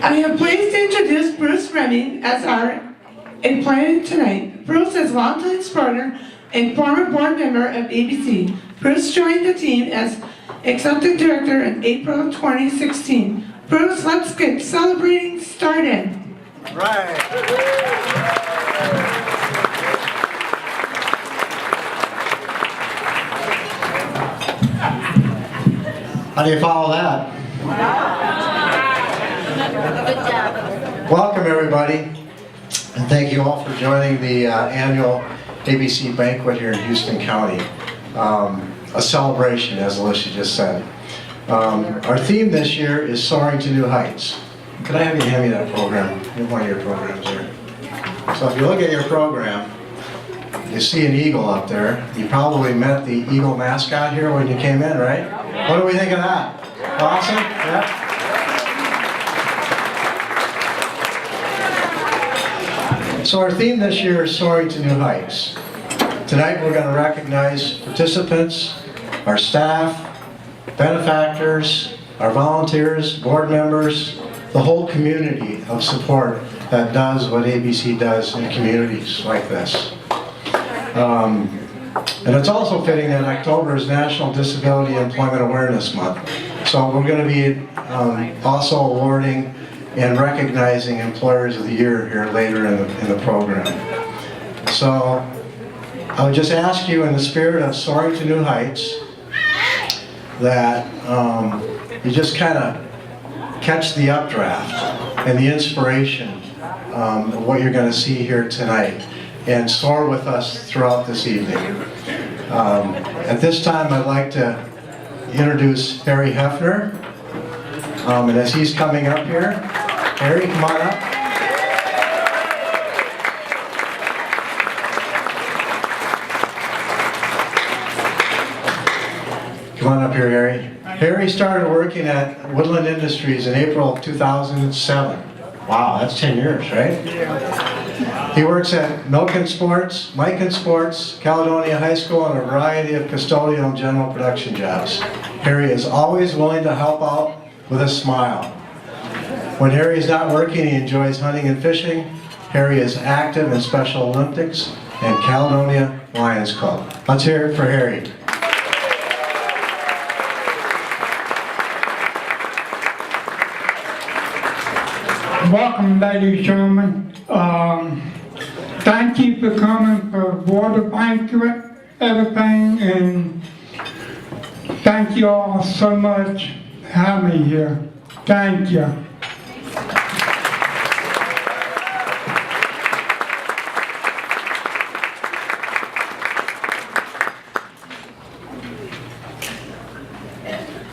I am pleased to introduce Bruce Reming as our employee tonight. Bruce is a longtime supporter and former board member of ABC. Bruce joined the team as Executive Director in April 2016. Bruce, let's get celebrating started. Right. How do you follow that? Good job. Welcome everybody, and thank you all for joining the annual ABC Banquet here in Houston County. A celebration, as Alicia just said. Our theme this year is Soaring to New Heights. Could I have you hand me that program? One of your programs here. So if you look at your program, you see an eagle up there. You probably met the eagle mascot here when you came in, right? What do we think of that? Awesome? Yeah? So our theme this year is Soaring to New Heights. Tonight we're going to recognize participants, our staff, benefactors, our volunteers, board members, the whole community of support that does what ABC does in communities like this. And it's also fitting that October is National Disability Employment Awareness Month. So we're going to be also awarding and recognizing Employers of the Year here later in the program. So I would just ask you, in the spirit of Soaring to New Heights, that you just kind of catch the updraft and the inspiration of what you're going to see here tonight, and soar with us throughout this evening. At this time, I'd like to introduce Harry Hefner, and as he's coming up here, Harry, come on up. Come on up here, Harry. Harry started working at Woodland Industries in April of 2007. Wow, that's 10 years, right? Yeah. He works at Mike and Sports, Caledonia High School, and a variety of custodial and general production jobs. Harry is always willing to help out with a smile. When Harry is not working, he enjoys hunting and fishing. Harry is active in Special Olympics and Caledonia Lions Club. Let's hear it for Harry. Welcome, ladies and gentlemen. Thank you for coming for water banquet, everything, and thank you all so much for having me here. Thank you.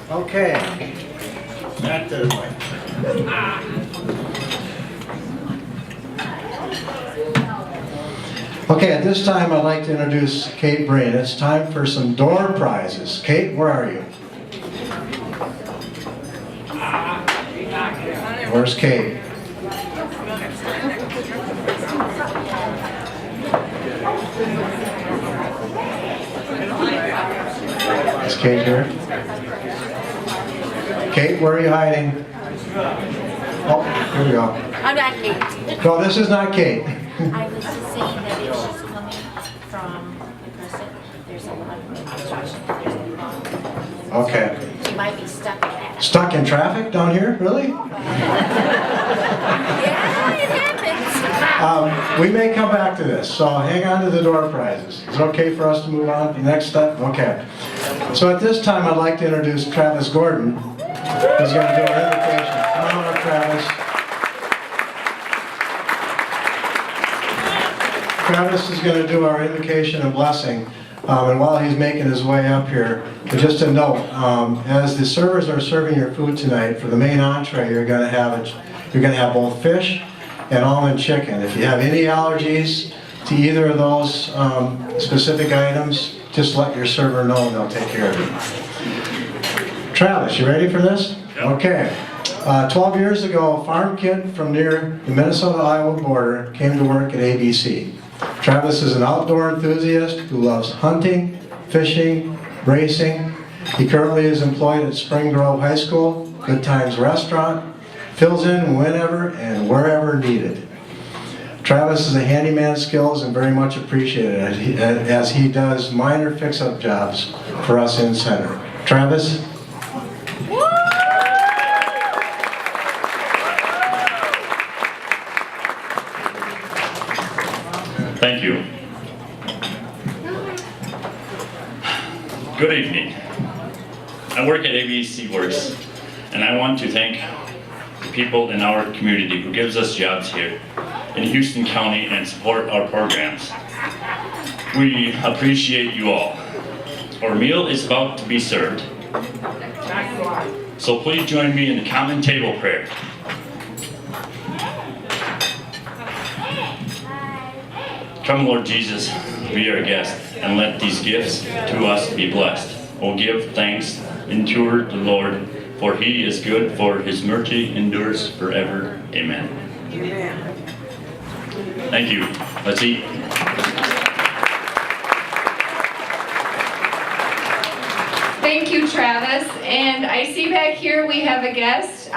Okay. Back to the mic. Okay, at this time I'd like to introduce Kate Breen. It's time for some door prizes. Kate, where are you? Where's Kate? Is Kate here? Kate, where are you hiding? Oh, here we go. I'm not Kate. No, this is not Kate. I was just saying that if she's coming from the person, there's a lot of construction, there's a long. Okay. She might be stuck in that. Stuck in traffic down here? Really? Yeah, it happens. We may come back to this, so hang on to the door prizes. Is it okay for us to move on to the next step? Okay. So at this time, I'd like to introduce Travis Gordon, who's going to do our invocation. Come on up, Travis. Travis is going to do our Invocation of Blessing, and while he's making his way up here, just a note, as the servers are serving your food tonight, for the main entree, you're going to have both fish and almond chicken. If you have any allergies to either of those specific items, just let your server know and they'll take care of it. Travis, you ready for this? Yep. Okay. 12 years ago, a farm kid from near the Minnesota-Iowa border came to work at ABC. Travis is an outdoor enthusiast who loves hunting, fishing, racing. He currently is employed at Spring Grove High School, Good Times Restaurant, fills in whenever and wherever needed. Travis is a handyman skills and very much appreciated as he does minor fix-up jobs for us in center. Travis? Thank you. Good evening. I work at ABC Works, and I want to thank the people in our community who gives us jobs here in Houston County and support our programs. We appreciate you all. Our meal is about to be served, so please join me in the common table prayer. Come, Lord Jesus, be our guest, and let these gifts to us be blessed. Oh, give thanks unto the Lord, for he is good, for his mercy endures forever. Amen. Amen. Thank you. Let's eat. Thank you, Travis. And I see back here we have a guest.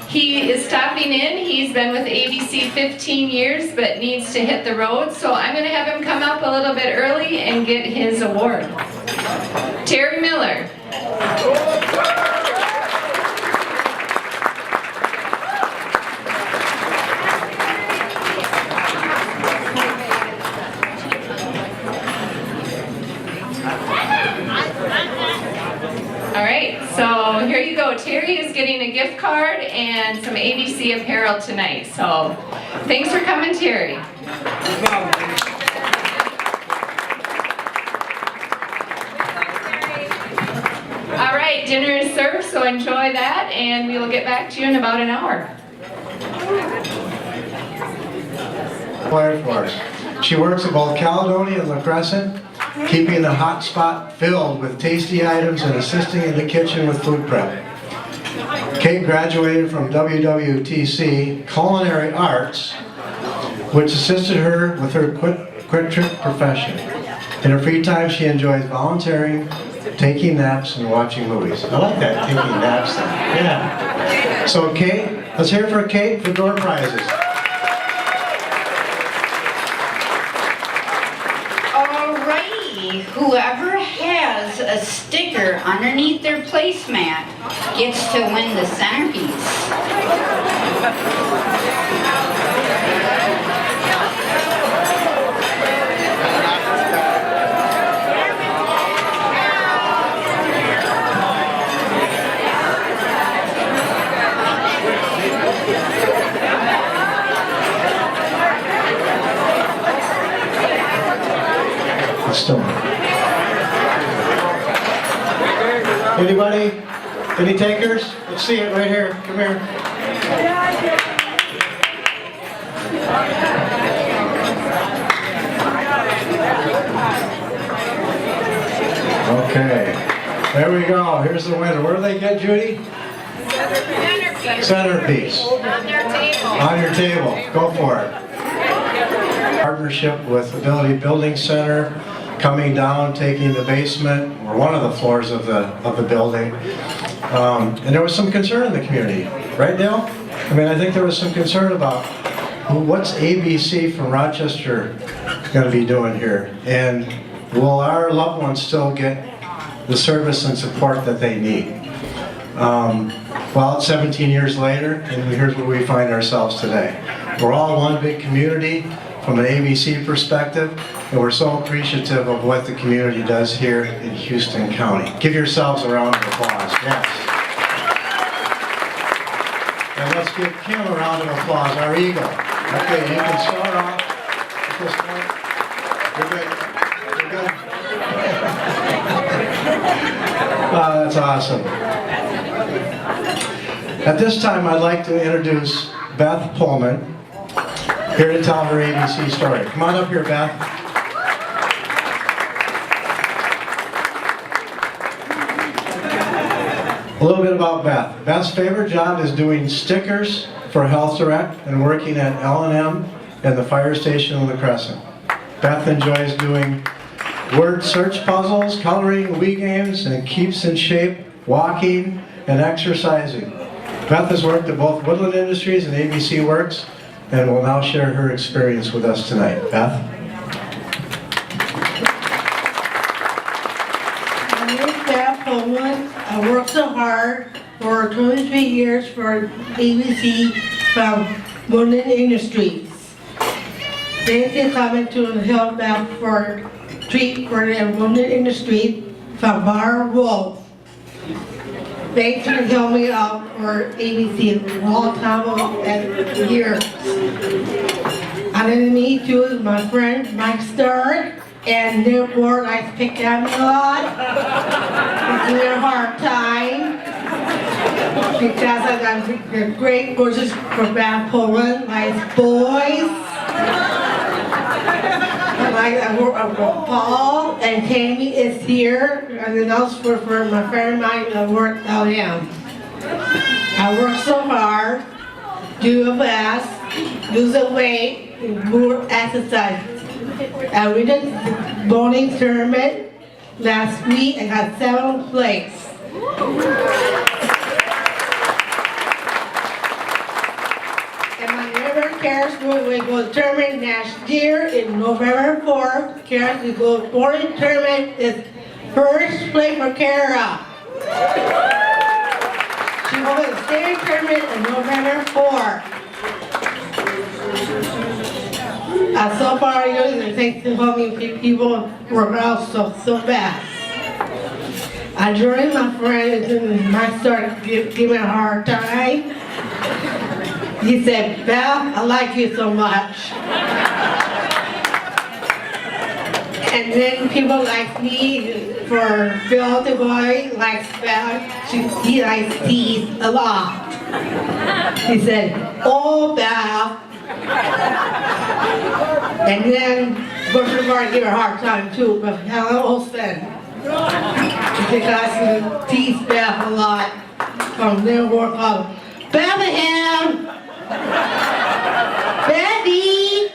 He is stopping in. He's been with ABC 15 years, but needs to hit the road. So I'm going to have him come up a little bit early and get his award. Tarek Miller. All right, so here you go. Terry is getting a gift card and some ABC apparel tonight. So thanks for coming, Terry. All right, dinner is served, so enjoy that, and we will get back to you in about an hour. For us. She works at both Caledonia and La Crescent, keeping the hot spot filled with tasty items and assisting in the kitchen with food prep. Kate graduated from WWTC Culinary Arts, which assisted her with her quick trip profession. In her free time, she enjoys volunteering, taking naps, and watching movies. I like that, taking naps thing. Yeah. So Kate, let's hear it for Kate for door prizes. Alrighty, whoever has a sticker underneath their placemat gets to win the centerpiece. Still. Anybody? Any takers? Let's see it right here. Come here. Okay. There we go. Here's the winner. Where do they get, Judy? Centerpiece. On their table. On your table. Go for it. Partnership with Ability Building Center, coming down, taking the basement, or one of the floors of the building. And there was some concern in the community, right, Dale? I mean, I think there was some concern about what's ABC from Rochester going to be doing here, and will our loved ones still get the service and support that they need? Well, it's 17 years later, and here's where we find ourselves today. We're all one big community from an ABC perspective, and we're so appreciative of what the community does here in Houston County. Give yourselves a round of applause. Yes. And let's give Kim a round of applause, our eagle. Okay, you can start off at this point. You're good. You're good. Oh, that's awesome. At this time, I'd like to introduce Beth Pullman, here to tell her ABC story. Come on up here, Beth. A little bit about Beth. Beth's favorite job is doing stickers for Health Direct and working at L&M and the fire station on the Crescent. Beth enjoys doing word search puzzles, coloring Wii games, and keeps in shape, walking, and exercising. Beth has worked at both Woodland Industries and ABC Works and will now share her experience with us tonight. Beth? My name is Beth Woodland. I worked so hard for 23 years for ABC from Woodland Industries. They coming to help Beth for treat for the Woodland Industries from Bar Wolf. They took help me out for ABC a long time ago and years. And then me too, my friend Mike Stark and therefore I picked on me a lot. It's been a hard time because I got the great courses for Beth Poland, like boys. Like Paul and Tammy is here, and then else for my friend of mine that worked out him. I work so hard, do the best, lose the weight, and more exercise. I did the bowling tournament last week and got 7th place. And my neighbor Karis we go to tournament next year in November 4th. Karis, we go to bowling tournament is first place for Kara. She will go to the state tournament in November 4th. So far, you think to how many people were out so fast. I joined my friend and I started giving me a hard time. He said, Beth, I like you so much. And then people like me for Bill the boy likes Beth. He likes teeth a lot. He said, oh Beth. And then Bush Bar gave her a hard time too, but Helen Olsen. Because he teased Beth a lot from their work on Bethlehem! Betty!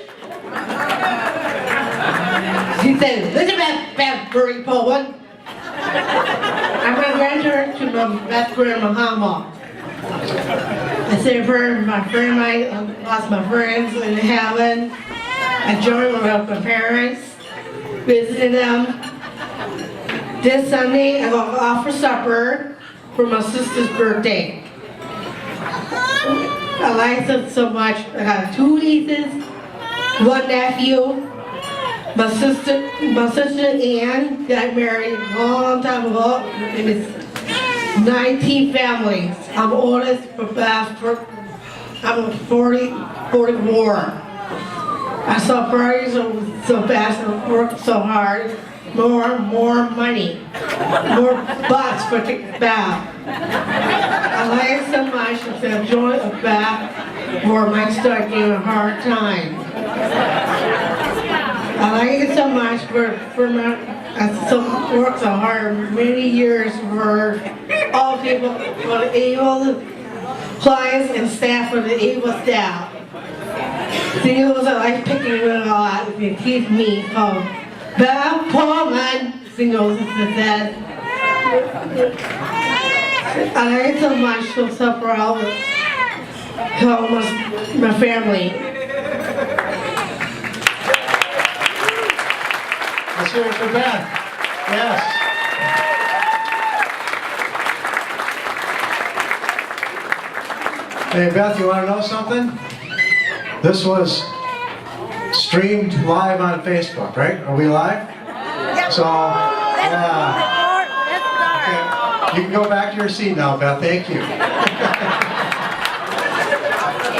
She said, Elizabeth Bethbury Poland. I'm going to grandeur to my best friend Muhammad. I said for my friend, I lost my friends in heaven. I joined with my parents, visiting them. This Sunday, I got off for supper for my sister's birthday. I like them so much. I got 2 nieces, 1 nephew. My sister Ann got married a long time ago. It was 19 families. I'm oldest for fast. I'm 44. I saw parties so fast and worked so hard. More money. More butts for the bath. I like it so much to join a bath where my start giving a hard time. I like it so much for my I worked so hard many years for all people, for the able clients and staff for the able staff. Singles I like picking with a lot if you tease me. Beth Pullman singles that. I like it so much to suffer all my family. Let's hear it for Beth. Yes. Hey Beth, you want to know something? This was streamed live on Facebook, right? Are we live? So, yeah. Okay. You can go back to your seat now, Beth. Thank you.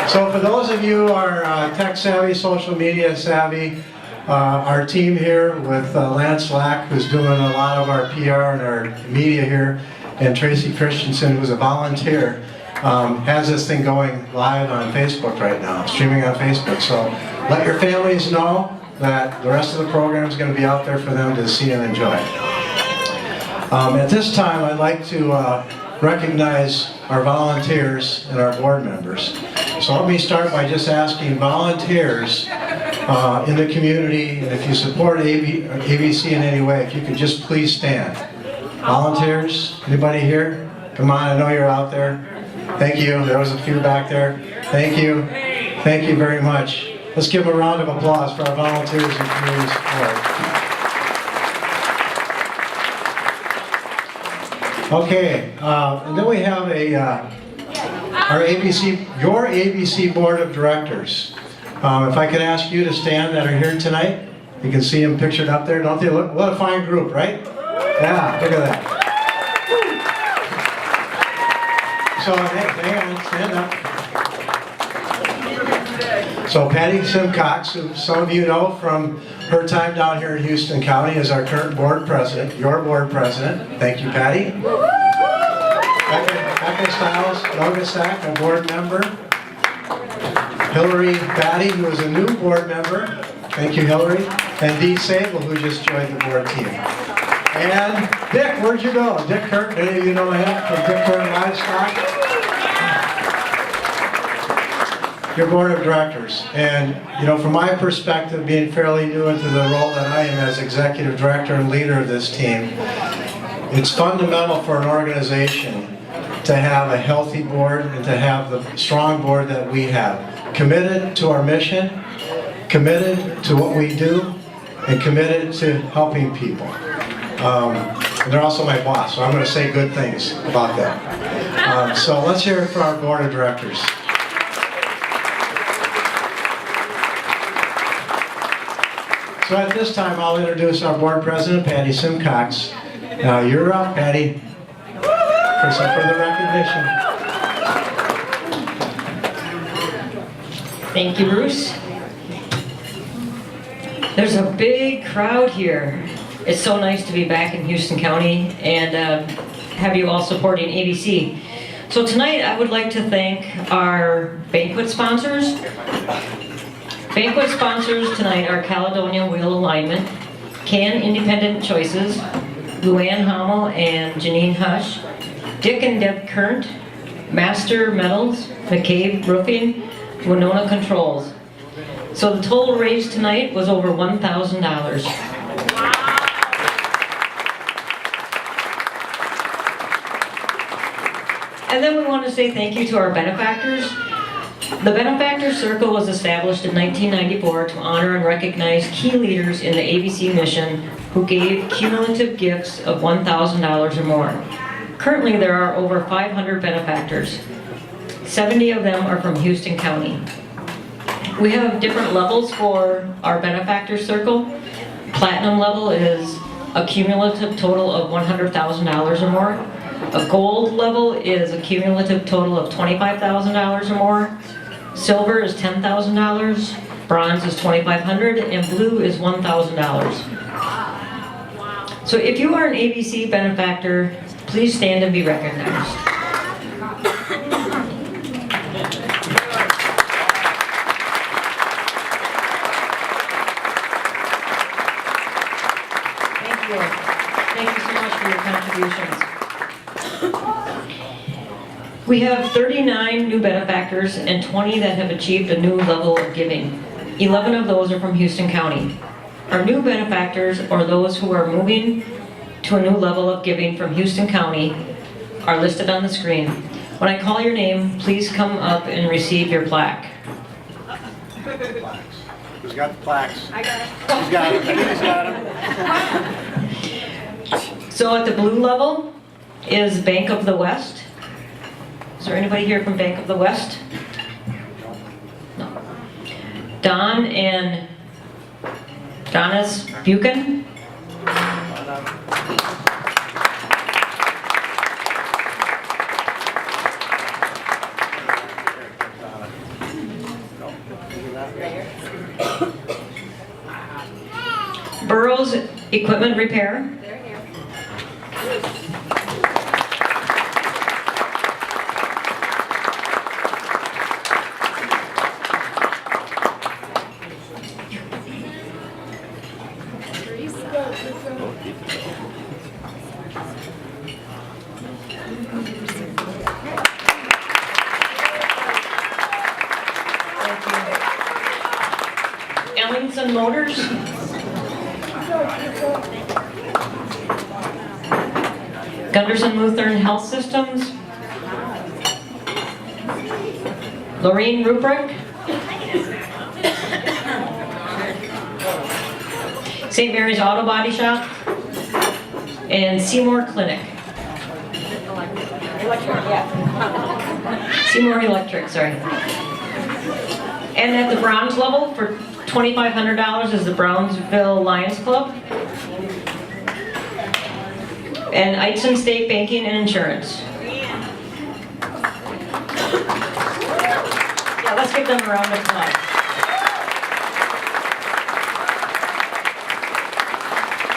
So for those of you who are tech savvy, social media savvy, our team here with Lance Slack, who's doing a lot of our PR and our media here, and Tracy Christensen, who's a volunteer, has this thing going live on Facebook right now, streaming on Facebook. So let your families know that the rest of the program is going to be out there for them to see and enjoy. At this time, I'd like to recognize our volunteers and our board members. So let me start by just asking volunteers in the community, and if you support ABC in any way, if you could just please stand. Volunteers, anybody here? Come on, I know you're out there. Thank you. There was a few back there. Thank you. Thank you very much. Let's give a round of applause for our volunteers and community support. Okay, and then we have your ABC Board of Directors. If I could ask you to stand that are here tonight. You can see them pictured up there. Don't they look? What a fine group, right? Yeah, look at that. So, hang on, stand up. So Patty Simcox, who some of you know from her time down here in Houston County, is our current board president, your board president. Thank you, Patty. Becca Stiles, Nogasak, a board member. Hillary Batty, who is a new board member. Thank you, Hillary. And Dee Sable, who just joined the board team. And Dick, where'd you go? Dick Kirk, any of you know him from Dick Kirk Livestock? Your board of directors. And, you know, from my perspective, being fairly new into the role that I am as executive director and leader of this team, it's fundamental for an organization to have a healthy board and to have the strong board that we have. Committed to our mission, committed to what we do, and committed to helping people. And they're also my boss, so I'm going to say good things about that. So let's hear it for our board of directors. So at this time, I'll introduce our board president, Patty Simcox. Now you're up, Patty, for some further recognition. Thank you, Bruce. There's a big crowd here. It's so nice to be back in Houston County and have you all supporting ABC. So tonight I would like to thank our banquet sponsors. Banquet sponsors tonight are Caledonia Wheel Alignment, Can Independent Choices, Luann Hommel and Janine Hush, Dick and Deb Current, Master Metals, McCabe Roofing, Winona Controls. So the total raised tonight was over $1,000. And then we want to say thank you to our benefactors. The Benefactors Circle was established in 1994 to honor and recognize key leaders in the ABC mission who gave cumulative gifts of $1,000 or more. Currently, there are over 500 benefactors. 70 of them are from Houston County. We have different levels for our Benefactors Circle. Platinum level is a cumulative total of $100,000 or more. A gold level is a cumulative total of $25,000 or more. Silver is $10,000, bronze is $2,500, and blue is $1,000. So if you are an ABC benefactor, please stand and be recognized. Thank you. Thank you so much for your contributions. We have 39 new benefactors and 20 that have achieved a new level of giving. 11 of those are from Houston County. Our new benefactors, or those who are moving to a new level of giving from Houston County, are listed on the screen. When I call your name, please come up and receive your plaque. Who's got the plaques? I got it. Who's got it? Who's got them? So at the blue level is Bank of the West. Is there anybody here from Bank of the West? No. Don and Donis Buchan. Burroughs Equipment Repair. Ellingson Motors. Gunderson Lutheran Health Systems. Lorene Ruprecht. St. Mary's Auto Body Shop. And Seymour Clinic. Seymour Electric, sorry. And at the bronze level for $2,500 is the Brownsville Lions Club. And Eitzen State Banking and Insurance. Yeah, let's give them a round of applause.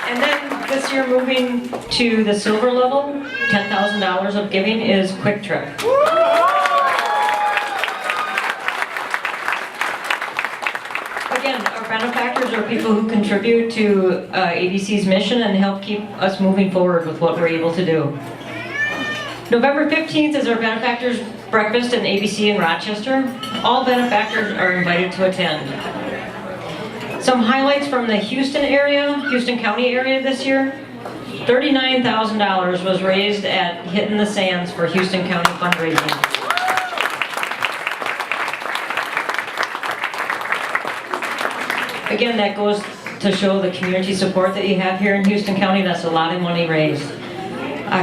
And then this year moving to the silver level, $10,000 of giving is Quick Trip. Again, our benefactors are people who contribute to ABC's mission and help keep us moving forward with what we're able to do. November 15th is our benefactors breakfast in ABC in Rochester. All benefactors are invited to attend. Some highlights from the Houston County area this year. $39,000 was raised at Hitting the Sands for Houston County fundraising. Again, that goes to show the community support that you have here in Houston County. That's a lot of money raised.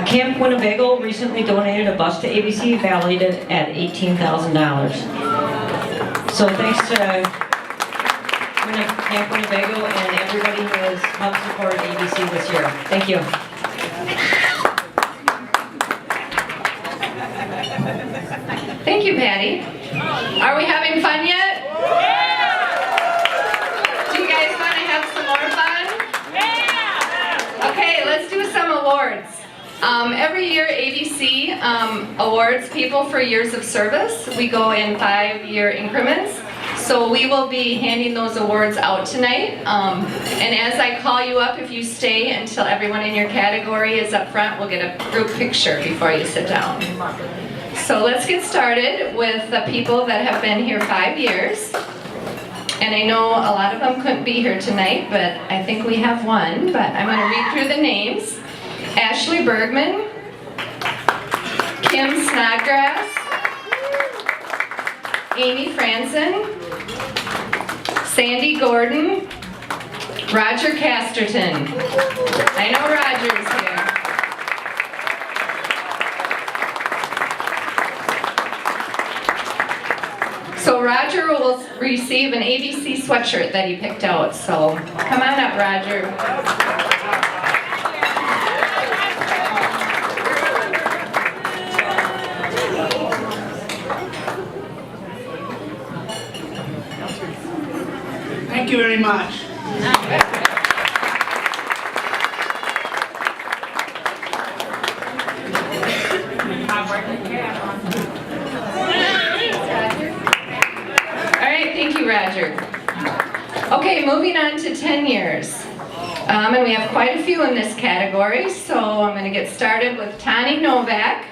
Camp Winnebago recently donated a bus to ABC, valued at $18,000. So thanks to Camp Winnebago and everybody who has helped support ABC this year. Thank you. Thank you, Patty. Are we having fun yet? Do you guys want to have some more fun? Okay, let's do some awards. Every year ABC awards people for years of service. We go in 5-year increments. So we will be handing those awards out tonight. And as I call you up, if you stay until everyone in your category is up front, we'll get a group picture before you sit down. So let's get started with the people that have been here 5 years. And I know a lot of them couldn't be here tonight, but I think we have one. But I'm going to read through the names. Ashley Bergman, Kim Snodgrass, Amy Franson, Sandy Gordon, Roger Casterton. I know Roger's here. So Roger will receive an ABC sweatshirt that he picked out. So come on up, Roger. Thank you very much. All right, thank you, Roger. Okay, moving on to 10 years. And we have quite a few in this category, so I'm going to get started with Tani Novak,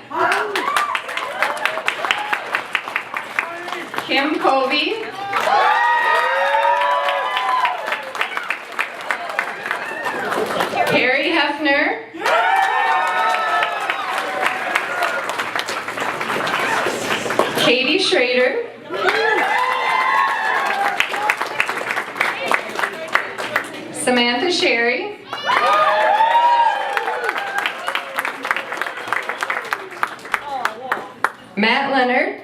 Kim Covey, Carrie Hefner, Katie Schrader, Samantha Sherry, Matt Leonard,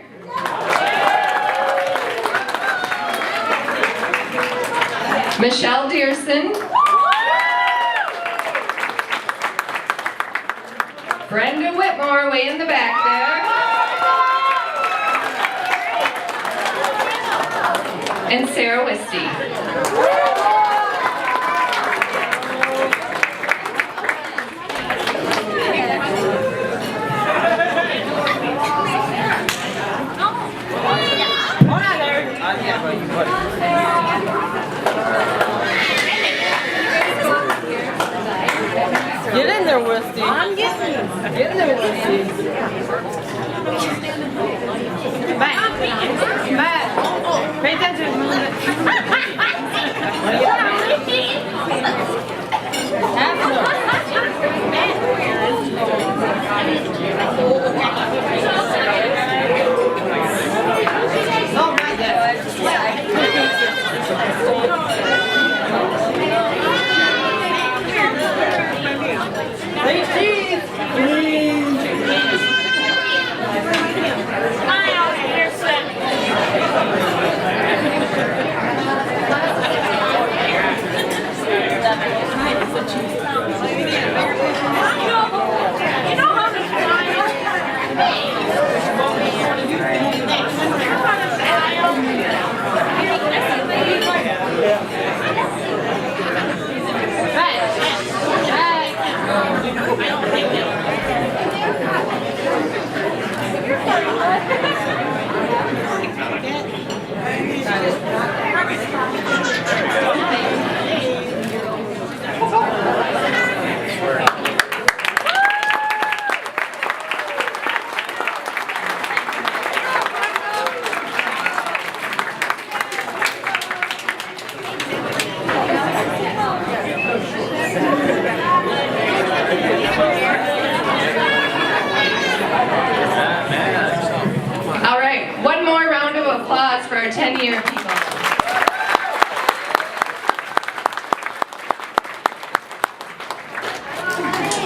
Michelle Dearson, Brenda Whitmore way in the back there, and Sarah Wisty. Get in there, Wisty. I'm getting you. Get in there, Wisty. Back. Back. Pay attention. All right, one more round of applause for our 10-year people.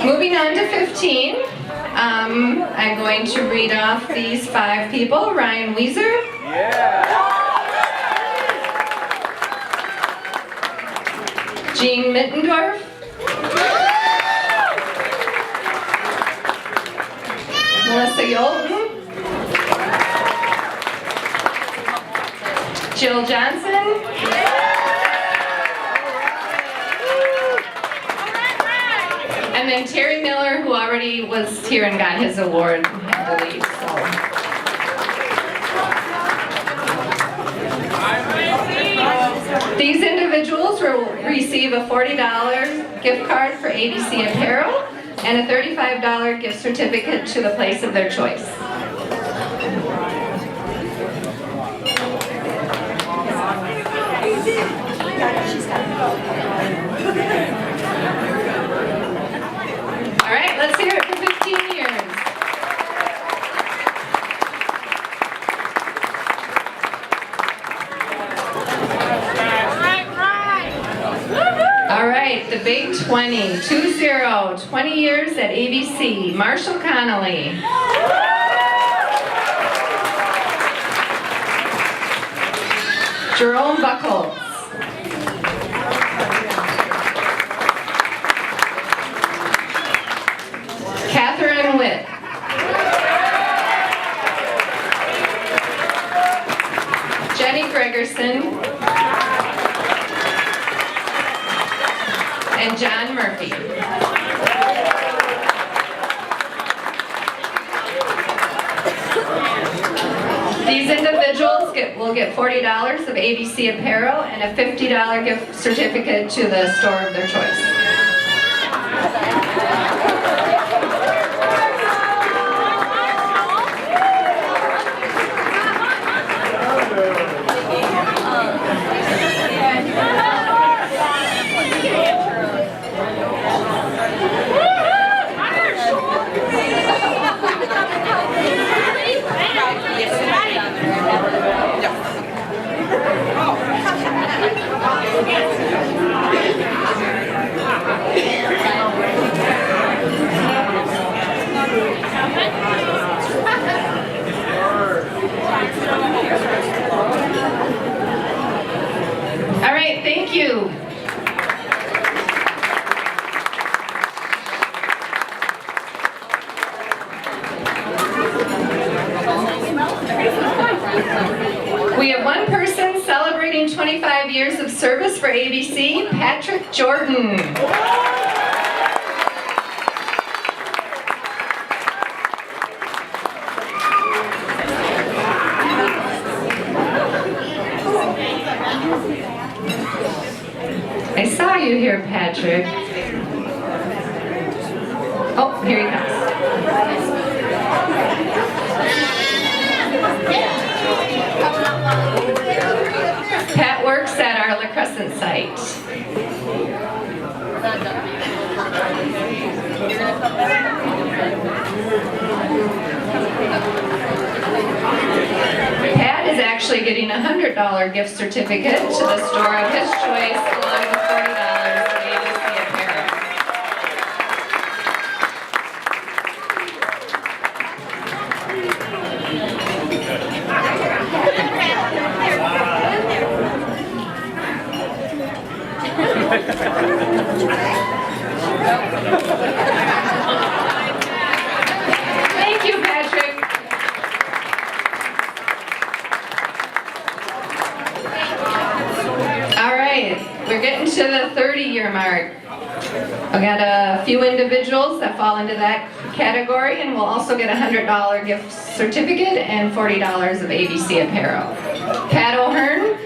Moving on to 15, I'm going to read off these 5 people. Ryan Weiser. Jean Mittendorf. Melissa Yolton. Jill Johnson. And then Terry Miller, who already was here and got his award, had to leave, so. These individuals will receive a $40 gift card for ABC Apparel and a $35 gift certificate to the place of their choice. All right, let's hear it for 15 years. All right, the Big 20, 2-0, 20 years at ABC, Marshall Connolly. Jerome Buckles. Catherine Witt. Jenny Gregerson. And John Murphy. These individuals will get $40 of ABC Apparel and a $50 gift certificate to the store of their choice. All right, thank you. We have one person celebrating 25 years of service for ABC, Patrick Jordan. I saw you here, Patrick. Oh, here he comes. Pat works at our La Crescent site. Pat is actually getting a $100 gift certificate to the store of his choice, along with $40 of ABC Apparel. Thank you, Patrick. All right, we're getting to the 30-year mark. I got a few individuals that fall into that category, and we'll also get a $100 gift certificate and $40 of ABC apparel. Pat O'Hearn.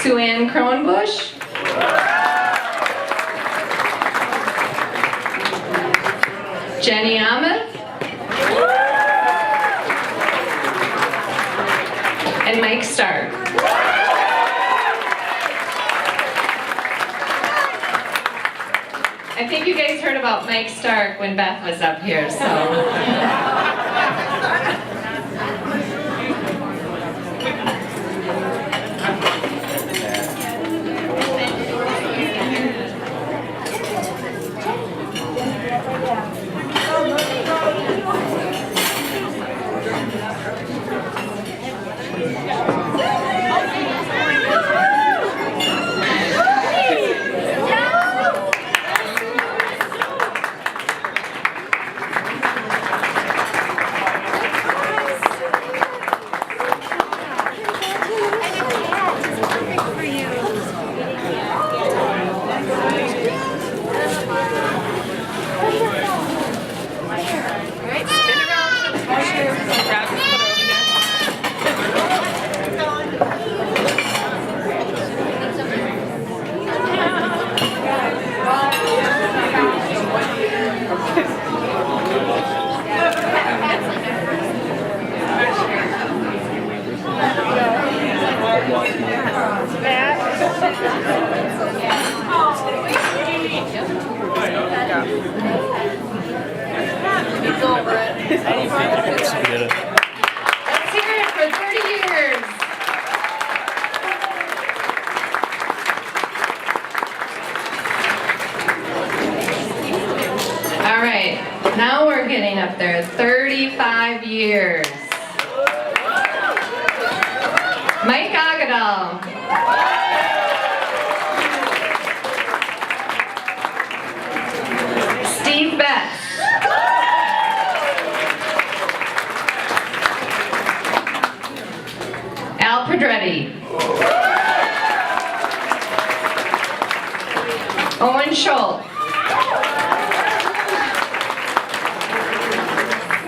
Sue Ann Cronbush. Jenny Ahmed. And Mike Stark. I think you guys heard about Mike Stark when Beth was up here, so. Let's hear it for 30 years. All right, now we're getting up there. 35 years. Mike Agadal. Steve Betts. Al Pedretti. Owen Schultz.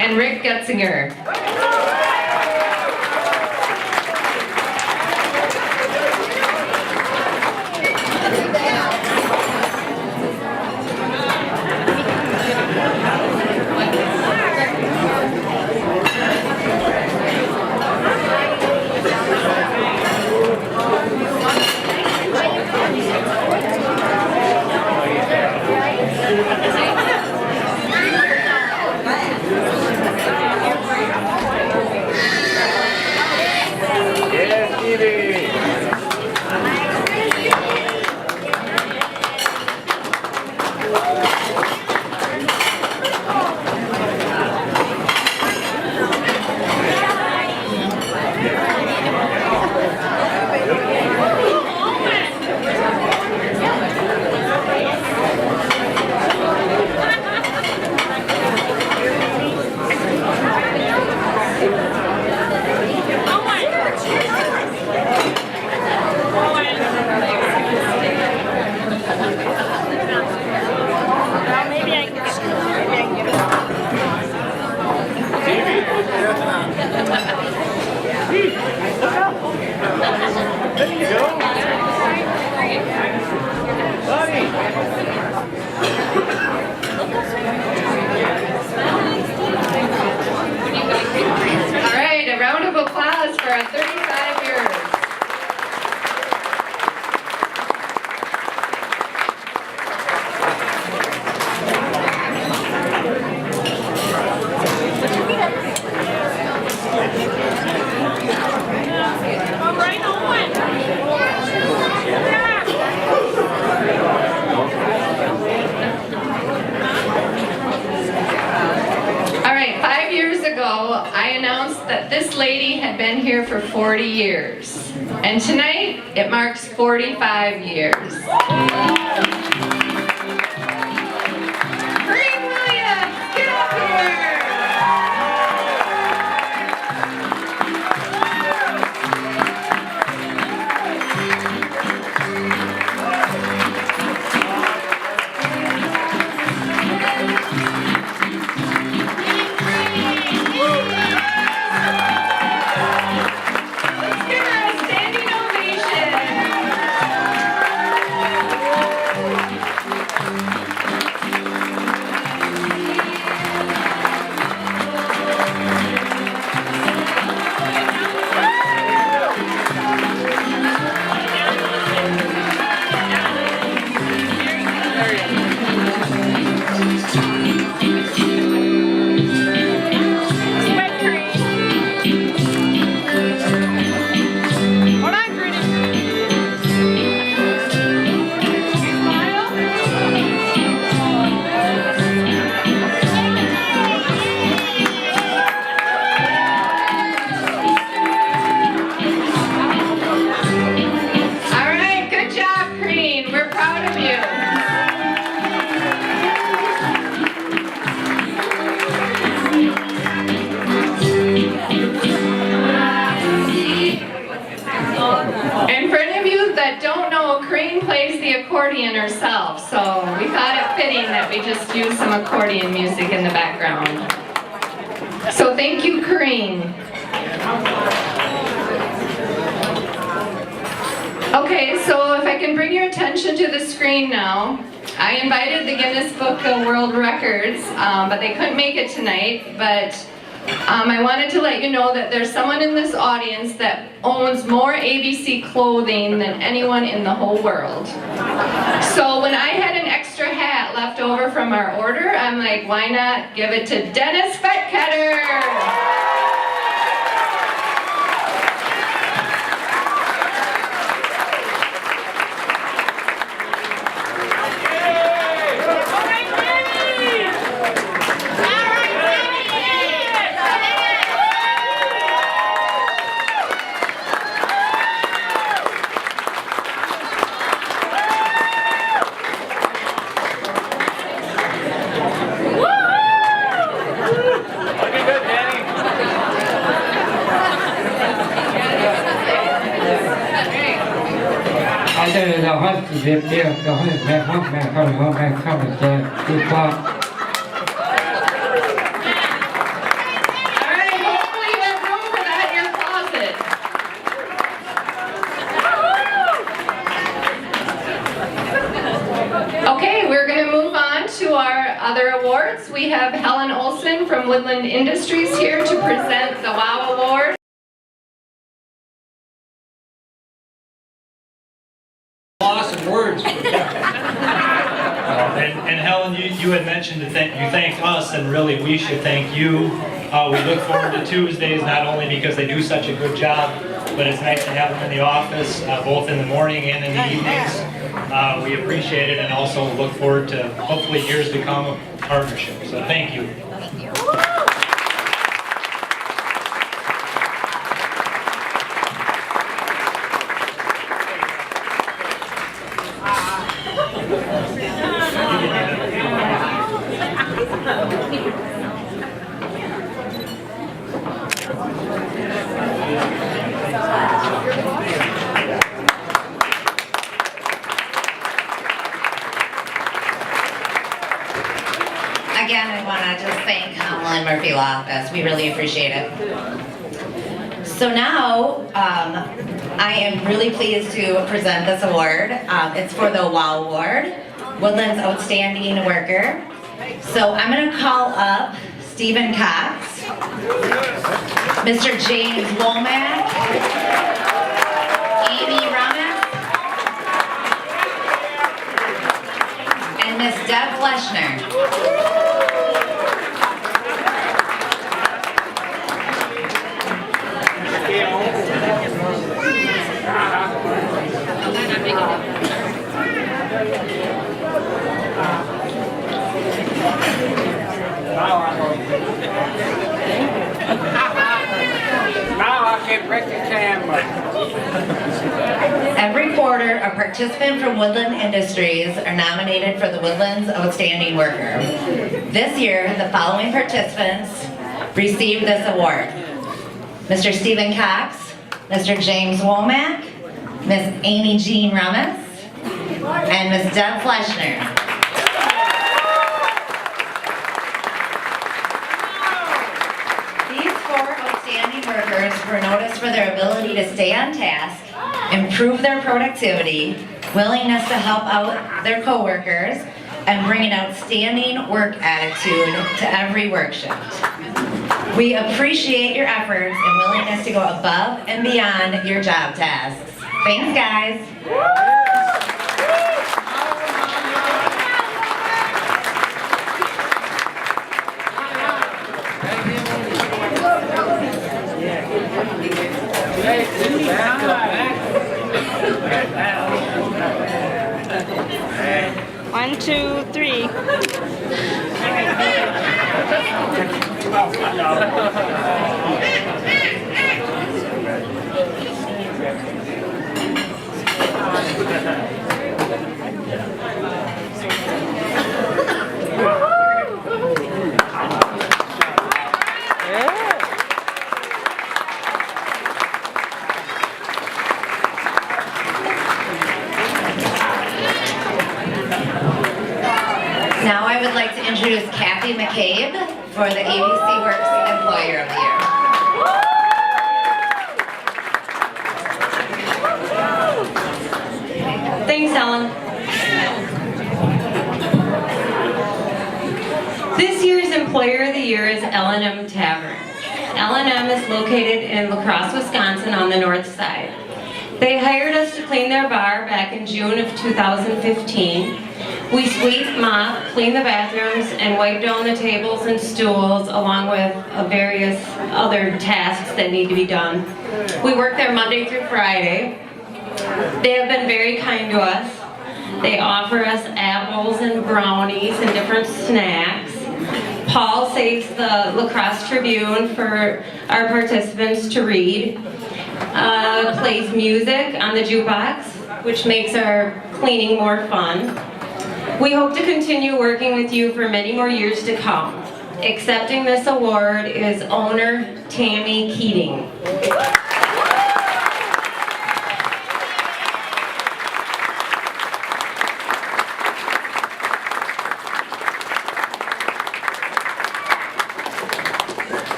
And Rick Getzinger. This lady had been here for 40 years, and tonight it marks 45 years. Green Williams, get up here! plays the accordion herself, so we thought it fitting that we just use some accordion music in the background. So thank you, Corrine. Okay, so if I can bring your attention to the screen now. I invited the Guinness Book of World Records, but they couldn't make it tonight. But I wanted to let you know that there's someone in this audience that owns more ABC clothing than anyone in the whole world. So when I had an extra hat left over from our order, I'm like, why not give it to Dennis Fettketter? We have Helen Olson from Woodland Industries here to present the WOW Award. Loss of words. And Helen, you had mentioned that you thanked us, and really we should thank you. We look forward to Tuesdays, not only because they do such a good job, but it's nice to have them in the office, both in the morning and in the evenings. We appreciate it and also look forward to hopefully years to come of partnership. So thank you. Again, I want to just thank Helen Murphy Law Office. We really appreciate it. So now, I am really pleased to present this award. It's for the WOW Award, Woodlands Outstanding Worker. So I'm going to call up Stephen Cox, Mr. James Womack, Amy Ramas, and Miss Deb Fleschner. Now I can break the camera. Every quarter, a participant from Woodland Industries are nominated for the Woodlands Outstanding Worker. This year, the following participants received this award. Mr. Stephen Cox, Mr. James Womack, Miss Amy Jean Ramas, and Miss Deb Fleschner. These four outstanding workers were noticed for their ability to stay on task, improve their productivity, willingness to help out their coworkers, and bring an outstanding work attitude to every work shift. We appreciate your efforts and willingness to go above and beyond your job tasks. Thanks, guys. 1, 2, 3. like to introduce Kathy McCabe for the ABC Works Employer of the Year. Thanks, Ellen. This year's Employer of the Year is L&M Tavern. L&M is located in La Crosse, Wisconsin on the north side. They hired us to clean their bar back in June of 2015. We sweep, mop, clean the bathrooms, and wipe down the tables and stools, along with various other tasks that need to be done. We work there Monday through Friday. They have been very kind to us. They offer us apples and brownies and different snacks. Paul saves the La Crosse Tribune for our participants to read. Plays music on the jukebox, which makes our cleaning more fun. We hope to continue working with you for many more years to come. Accepting this award is owner Tammy Keating.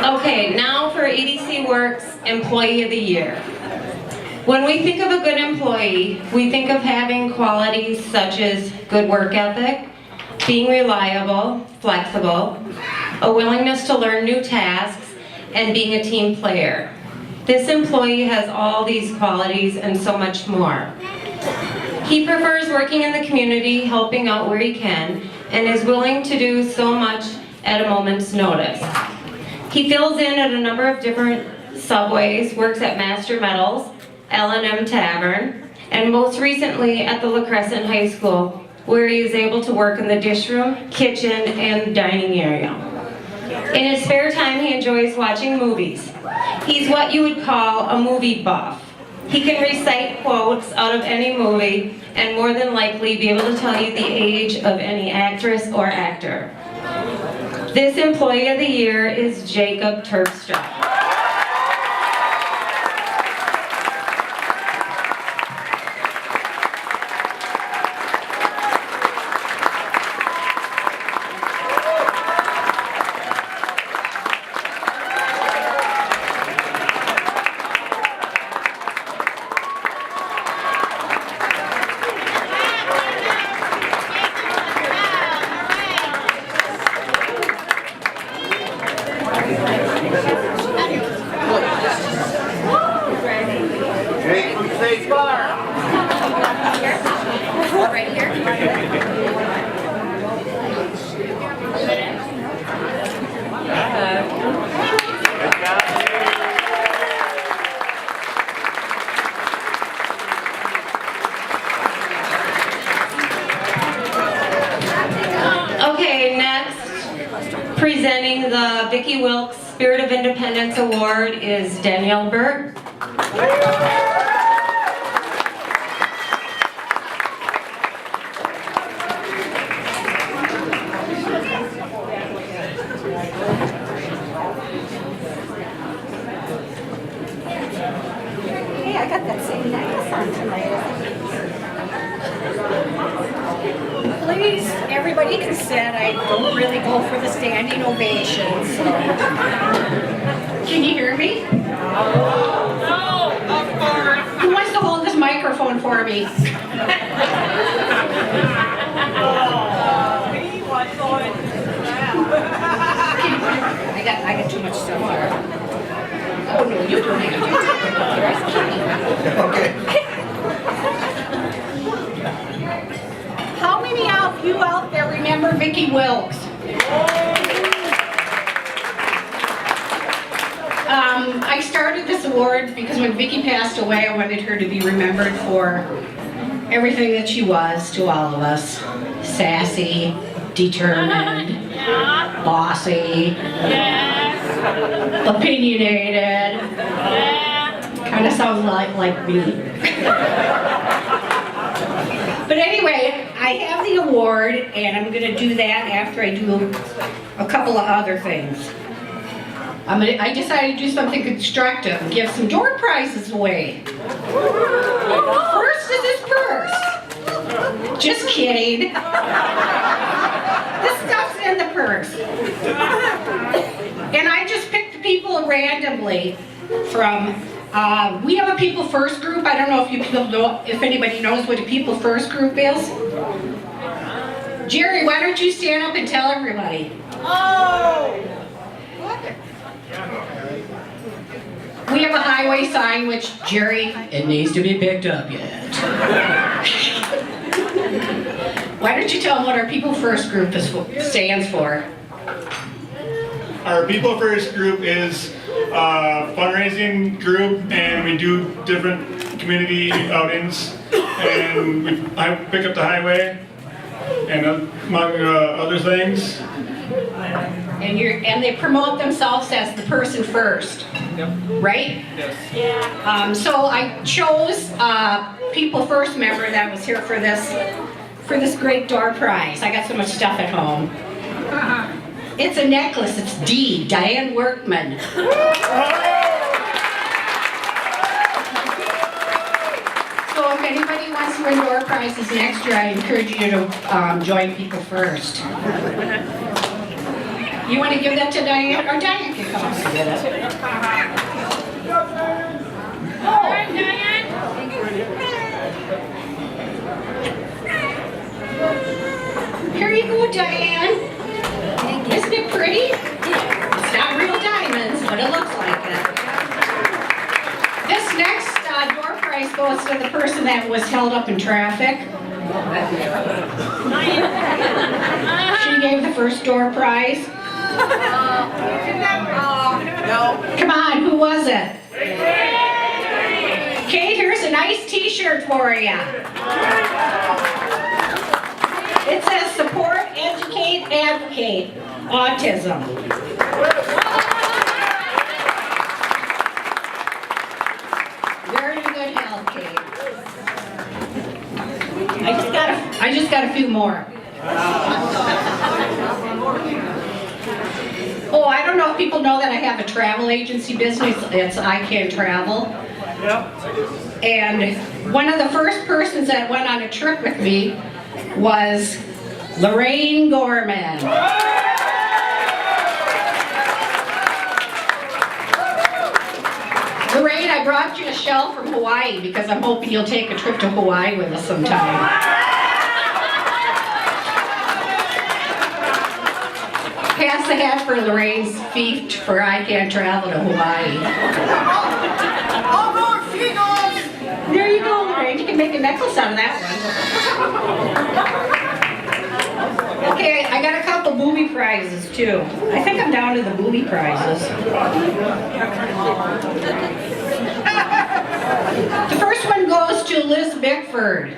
Okay, now for ADC Works Employee of the Year. When we think of a good employee, we think of having qualities such as good work ethic, being reliable, flexible, a willingness to learn new tasks, and being a team player. This employee has all these qualities and so much more. He prefers working in the community, helping out where he can, and is willing to do so much at a moment's notice. He fills in at a number of different subways, works at Master Metals, L&M Tavern, and most recently at the La Crescent High School, where he is able to work in the dish room, kitchen, and dining area. In his spare time, he enjoys watching movies. He's what you would call a movie buff. He can recite quotes out of any movie and more than likely be able to tell you the age of any actress or actor. This Employee of the Year is Jacob Terpstra. Okay, next, presenting the Vicki Wilkes Spirit of Independence Award is Danielle Burt. Hey, I got that same necklace on tonight. Please, everybody can sit. I don't really go for the standing ovation, so. Can you hear me? No, of course. Who wants to hold this microphone for me? I got too much stuff here. Oh no, you don't have to. Okay. How many of you out there remember Vicki Wilkes? I started this award because when Vicki passed away, I wanted her to be remembered for everything that she was to all of us. Sassy, determined, bossy, opinionated, kind Kind of sounds like me. But anyway, I have the award, and I'm going to do that after I do a couple of other things. I decided to do something constructive and give some door prizes away. First is this purse. Just kidding. This stuff's in the purse. And I just picked people randomly from, we have a People First group. I don't know if you people know, if anybody knows what a People First group is. Jerry, why don't you stand up and tell everybody? Oh! We have a highway sign, which, Jerry, it needs to be picked up yet. Why don't you tell them what our People First group stands for? Our People First group is a fundraising group, and we do different community outings, and I pick up the highway, and among other things. And they promote themselves as the person first, right? Yes. So I chose a People First member that was here for this great door prize. I got so much stuff at home. It's a necklace. It's D, Diane Workman. So if anybody wants to win door prizes next year, I encourage you to join People First. You want to give that to Diane? Or Diane can come up and get it. Oh. Diane. Here you go, Diane. Isn't it pretty? It's not real diamonds, but it looks like it. This next door prize goes to the person that was held up in traffic. She gave the first door prize. No. Come on, who was it? Kate, here's a nice t-shirt for you. It says support, educate, advocate, autism. Very good help, Kate. I just got a few more. Oh, I don't know if people know that I have a travel agency business. It's I Can Travel. And one of the first persons that went on a trip with me was Lorraine Gorman. Lorraine, I brought you a shell from Hawaii because I'm hoping you'll take a trip to Hawaii with us sometime. Pass the hat for Lorraine's feet for I Can Travel to Hawaii. Oh, no, she goes! There you go, Lorraine. You can make a necklace out of that one. Okay, I got a couple booby prizes, too. I think I'm down to the booby prizes. The first one goes to Liz Bickford.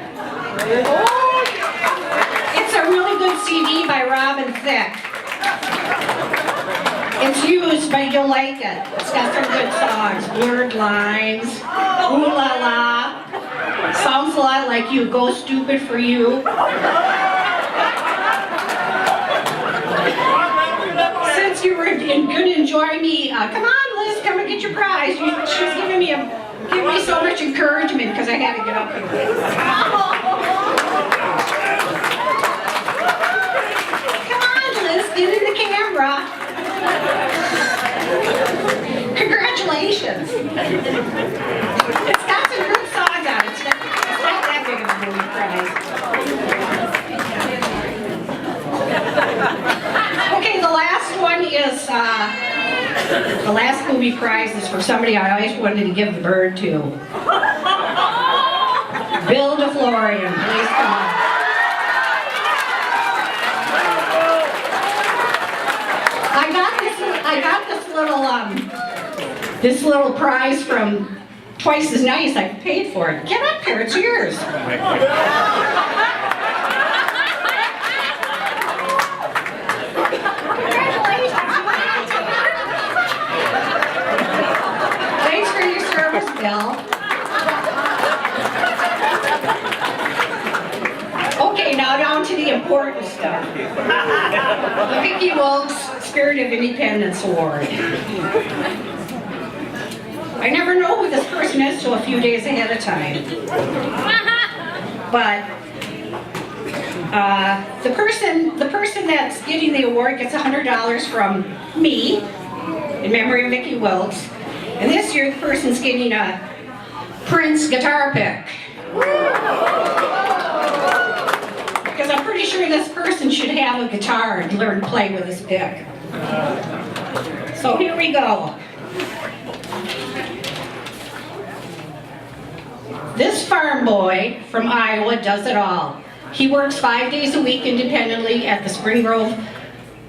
It's a really good CD by Robin Thicke. It's used, but you'll like it. It's got some good songs. Blurred Lines, Ooh La La. Sounds a lot like You, Go Stupid for You. Since you were gonna enjoy me, come on, Liz, come and get your prize. She's giving me so much encouragement because I had to get up here. Come on, Liz, get in the camera. Congratulations. It's got some good songs on it. It's not that big of a movie prize. Okay, the last one is, the last movie prize is for somebody I always wanted to give the bird to. Bill DeFlorian, please come on. I got this little prize from Twice as Nice. I paid for it. Get up here, it's yours. Thanks for your service, Bill. Bill. Okay, now down to the important stuff. The Vicki Wilkes Spirit of Independence Award. I never know who this person is till a few days ahead of time. But the person that's getting the award gets $100 from me in memory of Vicki Wilkes. And this year the person's getting a Prince guitar pick. Because I'm pretty sure this person should have a guitar and learn to play with his pick. So here we go. This farm boy from Iowa does it all. He works 5 days a week independently at the Spring Grove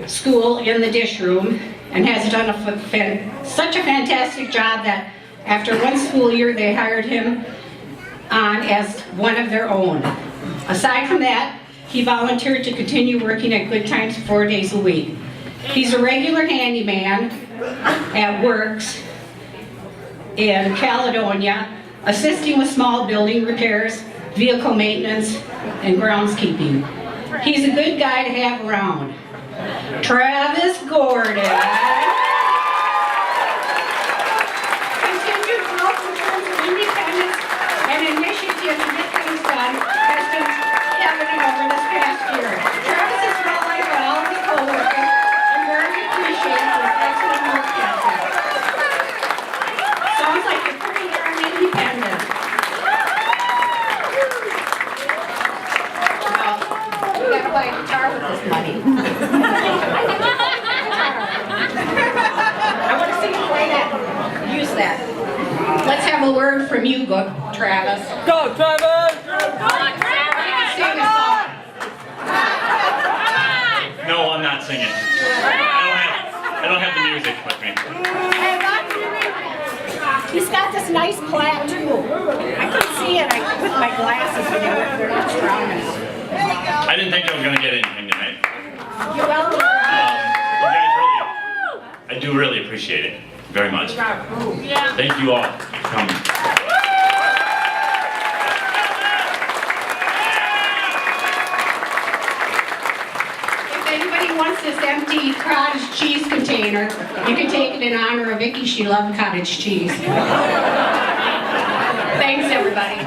School in the dish room and has done such a fantastic job that after one school year they hired him on as one of their own. Aside from that, he volunteered to continue working at Good Times 4 days a week. He's a regular handyman at Works in Caledonia, assisting with small building repairs, vehicle maintenance, and groundskeeping. He's a good guy to have around. Travis Gordon. Continued growth in terms of independence and initiative to get things done has been evident over this past year. Travis is well liked by all of his co-workers and very appreciated for his excellent work ethic. Sounds like you're pretty darn independent. Well, we gotta buy a guitar with this money. I want to see you play that. Use that. Let's have a word from you, Travis. Go, Travis! Sing a song. No, I'm not singing. I don't have the music with me. He's got this nice plaque too. I couldn't see it with my glasses when they're not strong enough. I didn't think I was going to get anything tonight. You're welcome. You guys I do really appreciate it very much. Thank you all for coming. If anybody wants this empty cottage cheese container, you can take it in honor of Vicki. She loved cottage cheese. Thanks, everybody.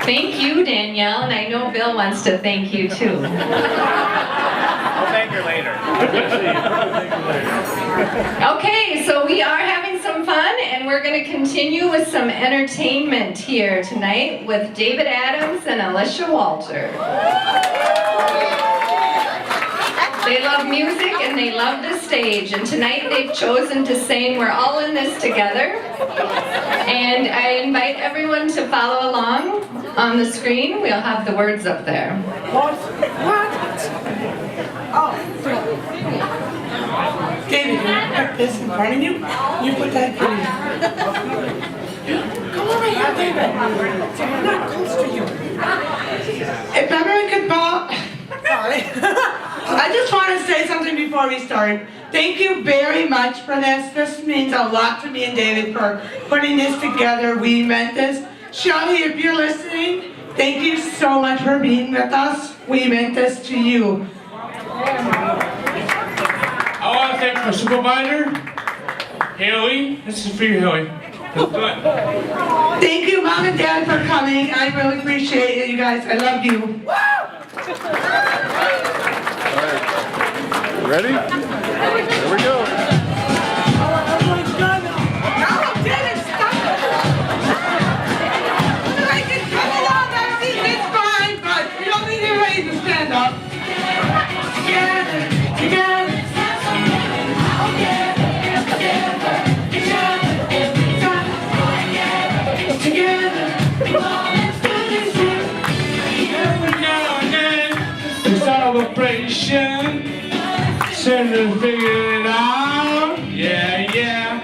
Thank you, Danielle, and I know Bill wants to thank you too. I'll thank her later. Okay, so we are having some fun, and we're going to continue with some entertainment here tonight with David Adams and Alicia Walter. They love music and they love the stage, and tonight they've chosen to sing We're All in This Together. And I invite everyone to follow along on the screen. We'll have the words up there. What? Oh. David, you put this in front of you? You put that in Come over here, David. I'm not close to you. If everyone could bow... Sorry. I just want to say something before we start. Thank you very much for this. This means a lot to me and David for putting this together. We meant this. Shelly, if you're listening, thank you so much for being with us. We meant this to you. I want to thank my supervisor, Haley. This is for you, Haley. Thank you, Mom and Dad, for coming. I really appreciate it, you guys. I love you. Ready? Here we go. Celebration, send to figure it out, yeah.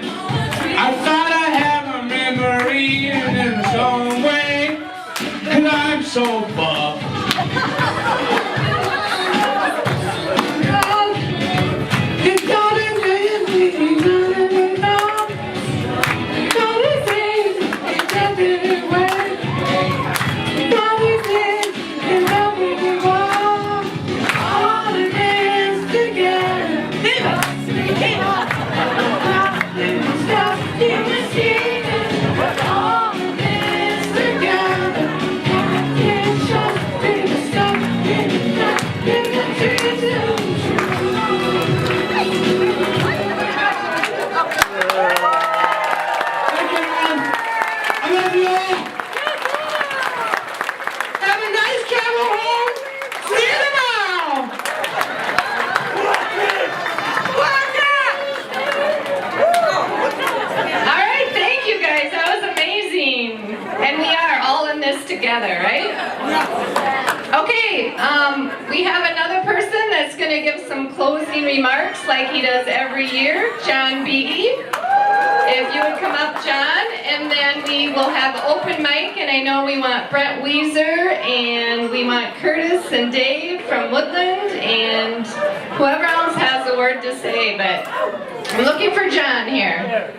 I thought I had a memory in its own way, 'cause I'm so buff. You got We have another person that's going to give some closing remarks like he does every year, John Beatty. If you would come up, John, and then we will have open mic, and I know we want Brett Weezer, and we want Curtis and Dave from Woodland, and whoever else has a word to say, but I'm looking for John here.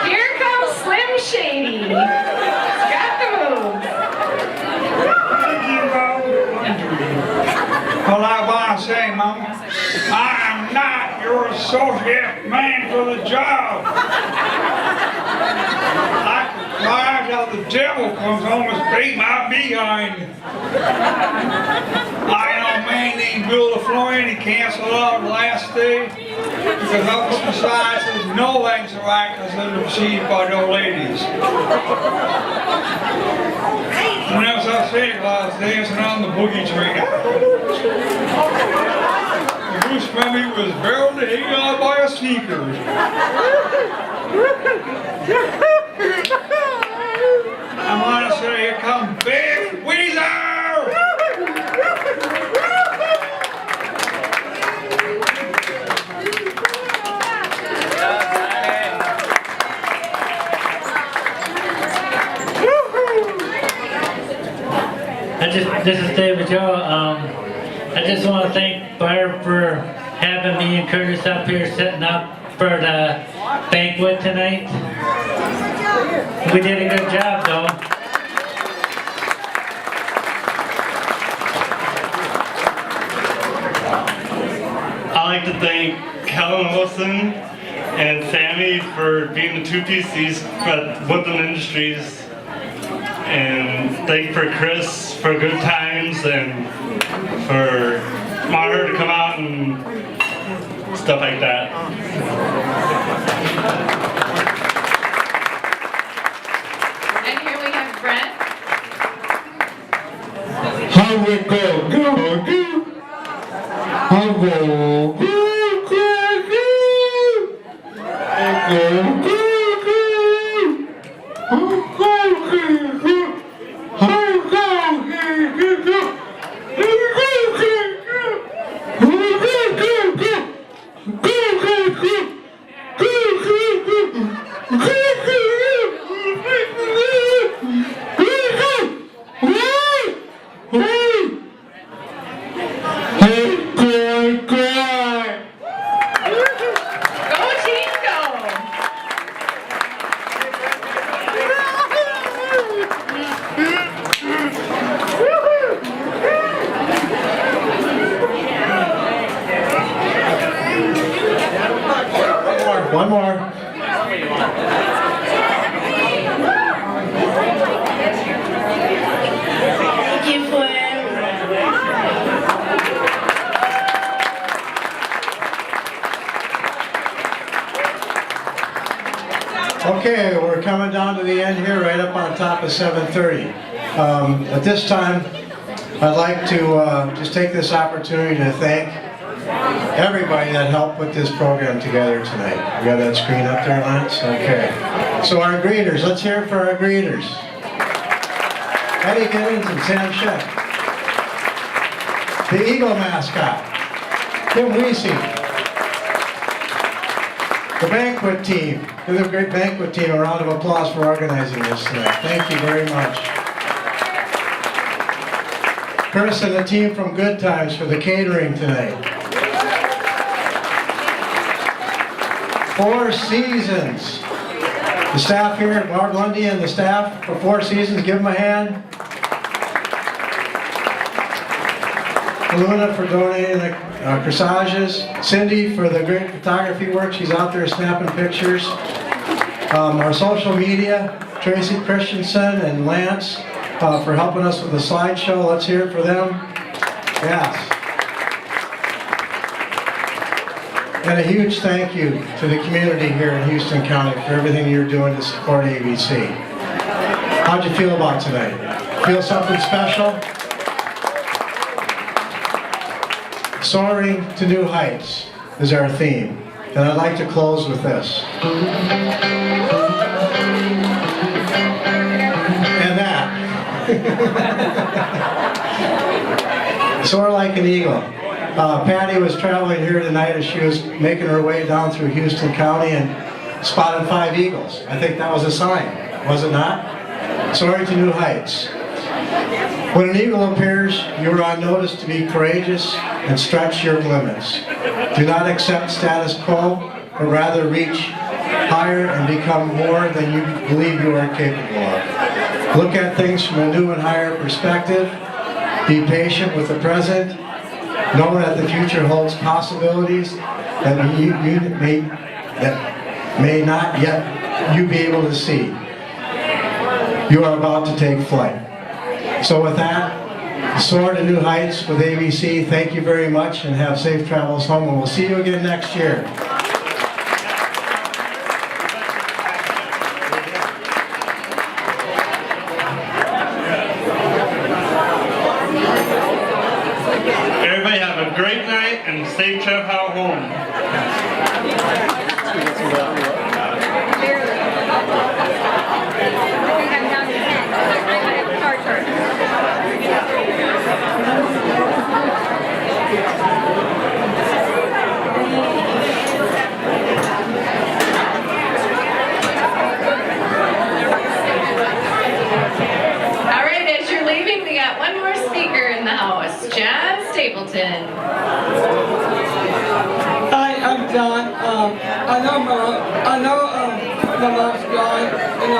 Here comes Slim Shady. He's got the moves. Well, I want to say, Mama, I am not your associate man for the job. I can cry till the devil comes home and beat my behind. I know a man named Bill LaFleur, he canceled out the last day because up on the side says no legs are right because they're received by no ladies. And as I said, I was dancing on the boogie train. The goose family was barreled to hang by a sneaker. I want to say, here come Big Weezer! This is David Joe. I just want to thank Barb for having me and Curtis up here setting up for the banquet tonight. We did a good job though. I'd like to thank Helen Wilson and Sammy for being the two PCs at Woodland Industries. And thank for Chris for good times and for Maher to come out and stuff like that. And here we have Brent. How we go? Go, go. How go? Go, go, go. Go, go, go. How go, go, go. How go, go, go, go. One more. Thank you for Okay, we're coming down to the end here, right up on top of 7:30. At this time, I'd like to just take this opportunity to thank everybody that helped put this program together tonight. We got that screen up there, Lance? Okay. So our greeters, let's hear it for our greeters. Eddie Giddens and Sam Sheck. The Eagle mascot, Kim Weesey. The banquet team. Give the great banquet team a round of applause for organizing this tonight. Thank you very much. Chris and the team from Good Times for the catering tonight. Four Seasons. The staff here, Mark Lundy and the staff for Four Seasons, give them a hand. Luna for donating the corsages. Cindy for the great photography work. She's out there snapping pictures. Our social media, Tracy Christensen and Lance for helping us with the slideshow. Let's hear it for them. Yes. And a huge thank you to the community here in Houston County for everything you're doing to support ABC. How'd you feel about tonight? Feel something special? Soaring to new heights is our theme. And I'd like to close with this. And that. Soar like an eagle. Patty was traveling here tonight as she was making her way down through Houston County and spotted 5 eagles. I think that was a sign, was it not? Soaring to new heights. When an eagle appears, you are on notice to be courageous and stretch your limits. Do not accept status quo, but rather reach higher and become more than you believe you are capable of. Look at things from a new and higher perspective. Be patient with the present. Know that the future holds possibilities that may not yet you be able to see. You are about to take flight. So with that, soar to new heights with ABC. Thank you very much and have safe travels home, and we'll see you again next year. Everybody have a great night and safe trip home. John Stapleton. Hi, I'm John. I know my mom's gone, and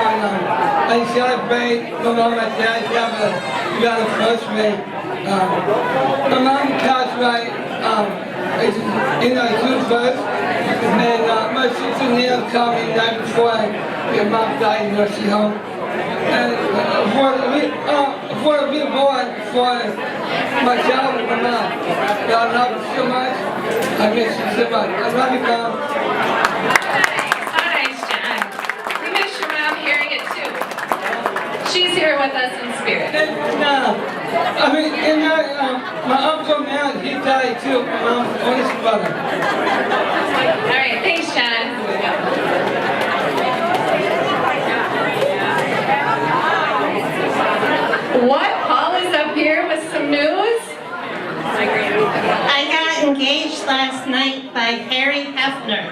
I celebrate my mom and dad got a first rate. My mom passed right in our June 1st, and my sister Neil called me the night before my mom died in nursing home. And for being born for myself and my mom. God love you so much. I miss you so much. I love you, Mom. Nice, John. We miss your mom hearing it too. She's here with us in spirit. My uncle Matt, he died too. My mom's oldest brother. All right, thanks, John. What? Paul is up here with some news? I got engaged last night by Harry Hefner.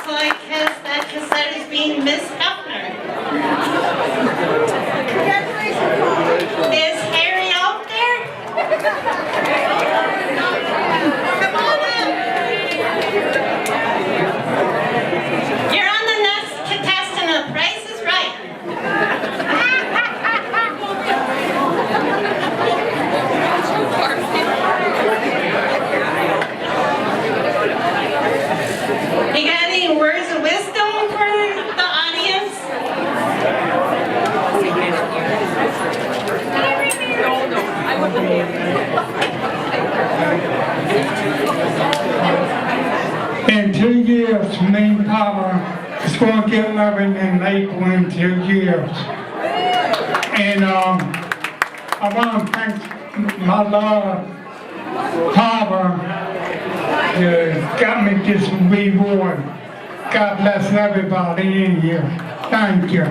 So I guess that cassette is being Miss Hefner. Is Harry out there? Come on in. You're on the next contestant of Price is Right. You got any words of wisdom for the audience? No, I wouldn't. In 2 years, me and Papa is going to get married in April in 2 years. And I want to thank my Lord, Papa, got me this reward. God bless everybody in here. Thank you.